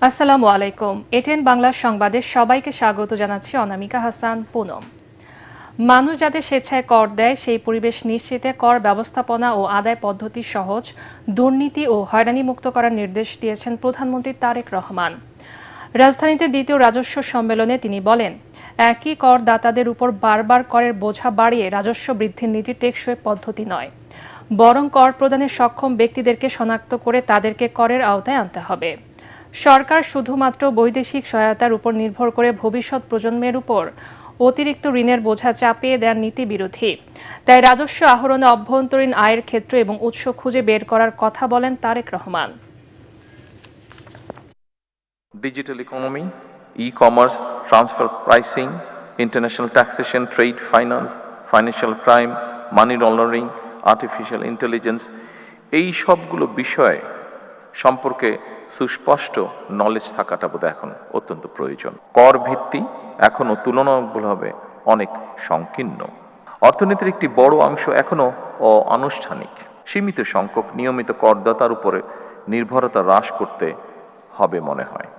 আসসালামু আলাইকুম। এটিএন বাংলা সংবাদে সবাইকে স্বাগত জানাচ্ছি অনামিকা হাসান পুনম। মানুষ যাতে স্বেচ্ছায় কর দেয় সেই পরিবেশ নিশ্চিতে কর ব্যবস্থাপনা ও আদায় পদ্ধতি সহজ, দুর্নীতি ও হয়রানি মুক্ত করার নির্দেশ দিয়েছেন প্রধানমন্ত্রী তারেক রহমান। রাজধানীতে দ্বিতীয় রাজস্ব সম্মেলনে তিনি বলেন, একই করদাতাদের উপর বারবার করের বোঝা বাড়িয়ে রাজস্ব বৃদ্ধির নীতি টেকসই পদ্ধতি নয়, বরং কর প্রদানে সক্ষম ব্যক্তিদেরকে শনাক্ত করে তাদেরকে করের আওতায় আনতে হবে। সরকার শুধুমাত্র বৈদেশিক সহায়তার উপর নির্ভর করে ভবিষ্যৎ প্রজন্মের উপর অতিরিক্ত ঋণের বোঝা চাপিয়ে দেওয়ার নীতি বিরোধী। তাই রাজস্ব আহরণে অভ্যন্তরীণ আয়ের ক্ষেত্র এবং উৎস খুঁজে বের করার কথা বলেন Tarique Rahman. Digital economy, e-commerce, transfer pricing, international taxation, trade finance, financial crime, money laundering, artificial intelligence, এই সবগুলো বিষয় সম্পর্কে সুস্পষ্ট নলেজ থাকাটা বোধহয় এখন অত্যন্ত প্রয়োজন। কর ভিত্তি এখনো তুলনামূলকভাবে অনেক সংকীর্ণ। অর্থনীতির একটি বড় অংশ এখনো অনানুষ্ঠানিক। সীমিত সংখ্যক নিয়মিত করদাতার উপরে নির্ভরতা হ্রাস করতে হবে মনে হয়।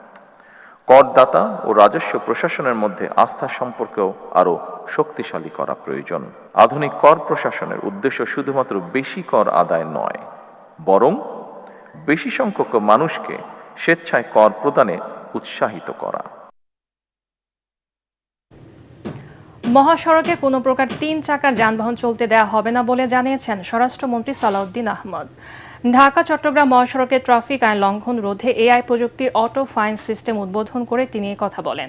করদাতা ও রাজস্ব প্রশাসনের মধ্যে আস্থার সম্পর্কেও আরও শক্তিশালী করা প্রয়োজন। আধুনিক কর প্রশাসনের উদ্দেশ্য শুধুমাত্র বেশি কর আদায় নয়, বরং বেশি সংখ্যক মানুষকে স্বেচ্ছায় কর প্রদানে উৎসাহিত করা। মহাসড়কে কোনো প্রকার 3 চাকার যানবাহন চলতে দেওয়া হবে না বলে জানিয়েছেন স্বরাষ্ট্রমন্ত্রী সালাউদ্দিন আহমদ। ঢাকা চট্টগ্রাম মহাসড়কে ট্রাফিক আইন লঙ্ঘন রোধে এআই প্রযুক্তির অটো ফাইন সিস্টেম উদ্বোধন করে তিনি এই কথা বলেন।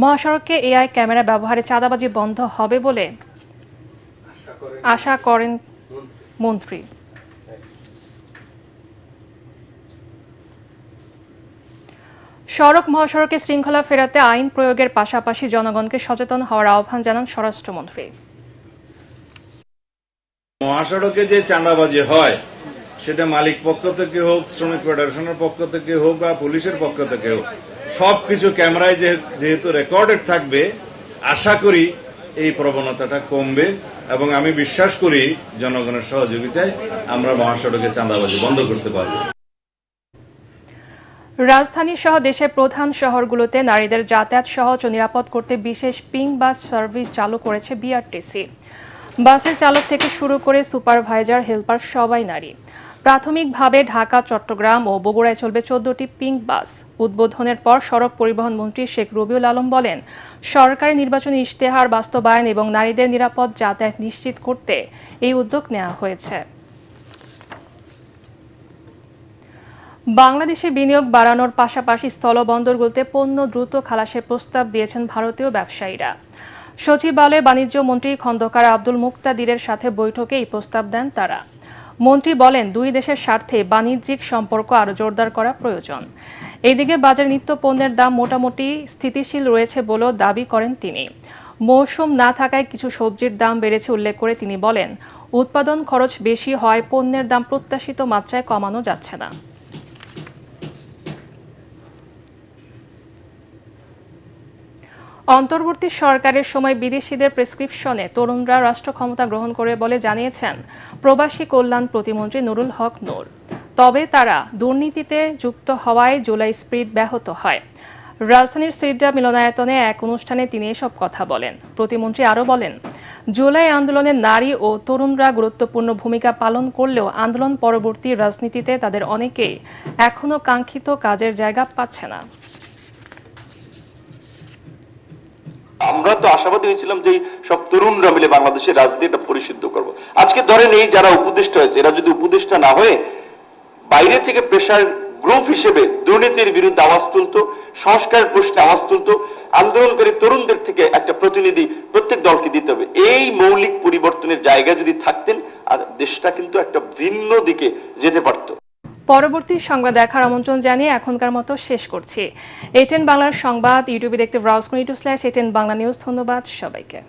মহাসড়কে এআই ক্যামেরা ব্যবহারে চাঁদাবাজি বন্ধ হবে বলে আশা করেন মন্ত্রী। সড়ক মহাসড়কে শৃঙ্খলা ফেরাতে আইন প্রয়োগের পাশাপাশি জনগণকে সচেতন হওয়ার আহ্বান জানান স্বরাষ্ট্রমন্ত্রী। মহাসড়কে যে চাঁদাবাজি হয় সেটা মালিক পক্ষ থেকে হোক, শ্রমিক ফেডারেশনের পক্ষ থেকে হোক বা পুলিশের পক্ষ থেকে হোক, সবকিছু ক্যামেরায় যেহেতু রেকর্ডেড থাকবে, আশা করি এই প্রবণতাটা কমবে এবং আমি বিশ্বাস করি জনগণের সহযোগিতায় আমরা মহাসড়কে চাঁদাবাজি বন্ধ করতে পারব। রাজধানী সহ দেশের প্রধান শহরগুলোতে নারীদের যাতায়াত সহজ ও নিরাপদ করতে বিশেষ পিঙ্ক বাস সার্ভিস চালু করেছে বিআরটিসি। বাসের চালক থেকে শুরু করে সুপারভাইজার, হেল্পার সবাই নারী। প্রাথমিকভাবে ঢাকা, চট্টগ্রাম ও বগুড়ায় চলবে 14টি পিঙ্ক বাস। উদ্বোধনের পর সড়ক পরিবহন মন্ত্রী শেখ রবিউল আলম বলেন, সরকারি নির্বাচনী ইশতেহার বাস্তবায়ন এবং নারীদের নিরাপদ যাতায়াত নিশ্চিত করতে এই উদ্যোগ নেওয়া হয়েছে। বাংলাদেশে বিনিয়োগ বাড়ানোর পাশাপাশি স্থলবন্দরগুলোতে পণ্য দ্রুত খালাসের প্রস্তাব দিয়েছেন ভারতীয় ব্যবসায়ীরা। সচিবালয়ে বাণিজ্য মন্ত্রী খন্দকার আব্দুল মুক্তাদিরের সাথে বৈঠকে এই প্রস্তাব দেন তারা। মন্ত্রী বলেন, দুই দেশের স্বার্থে বাণিজ্যিক সম্পর্ক আরও জোরদার করা প্রয়োজন। এইদিকে বাজারে নিত্য পণ্যের দাম মোটামুটি স্থিতিশীল রয়েছে বলেও দাবি করেন তিনি। মৌসুম না থাকায় কিছু সবজির দাম বেড়েছে উল্লেখ করে তিনি বলেন, উৎপাদন খরচ বেশি হয় পণ্যের দাম প্রত্যাশিত মাত্রায় কমানো যাচ্ছে না। অন্তর্বর্তী সরকারের সময় বিদেশিদের প্রেসক্রিপশনে তরুণরা রাষ্ট্র ক্ষমতা গ্রহণ করে বলে জানিয়েছেন প্রবাসী কল্যাণ প্রতিমন্ত্রী নুরুল হক নূর। তবে তারা দুর্নীতিতে যুক্ত হওয়ায় জুলাই স্পিরিট ব্যাহত হয়। রাজধানীর সিডা মিলনায়তনে এক অনুষ্ঠানে তিনি এসব কথা বলেন। প্রতিমন্ত্রী আরও বলেন, জুলাই আন্দোলনে নারী ও তরুণরা গুরুত্বপূর্ণ ভূমিকা পালন করলেও আন্দোলন পরবর্তী রাজনীতিতে তাদের অনেকেই এখনও কাঙ্ক্ষিত কাজের জায়গা পাচ্ছে না। আমরা তো আশাবাদী হয়েছিলাম যে সব তরুণরা মিলে বাংলাদেশের রাজনীতিটা পরিশুদ্ধ করব। আজকে ধরেন এই যারা উপদেষ্টা হয়েছে, এরা যদি উপদেষ্টা না হয়ে বাইরে থেকে প্রেশার গ্রুপ হিসেবে দুর্নীতির বিরুদ্ধে আওয়াজ তুলতো, সংস্কারের প্রশ্নে আওয়াজ তুলতো, আন্দোলনকারী তরুণদের থেকে একটা প্রতিনিধি প্রত্যেক দলকে দিতে হবে, এই মৌলিক পরিবর্তনের জায়গা যদি থাকতেন, আর দেশটা কিন্তু একটা ভিন্ন দিকে যেতে পারত। পরবর্তী সংবাদ দেখার আমন্ত্রণ জানিয়ে এখনকার মতো শেষ করছি। এটিএন বাংলার সংবাদ ইউটিউবে দেখতে ব্রাউজ করুন, /ATN বাংলা নিউজ। ধন্যবাদ সবাইকে।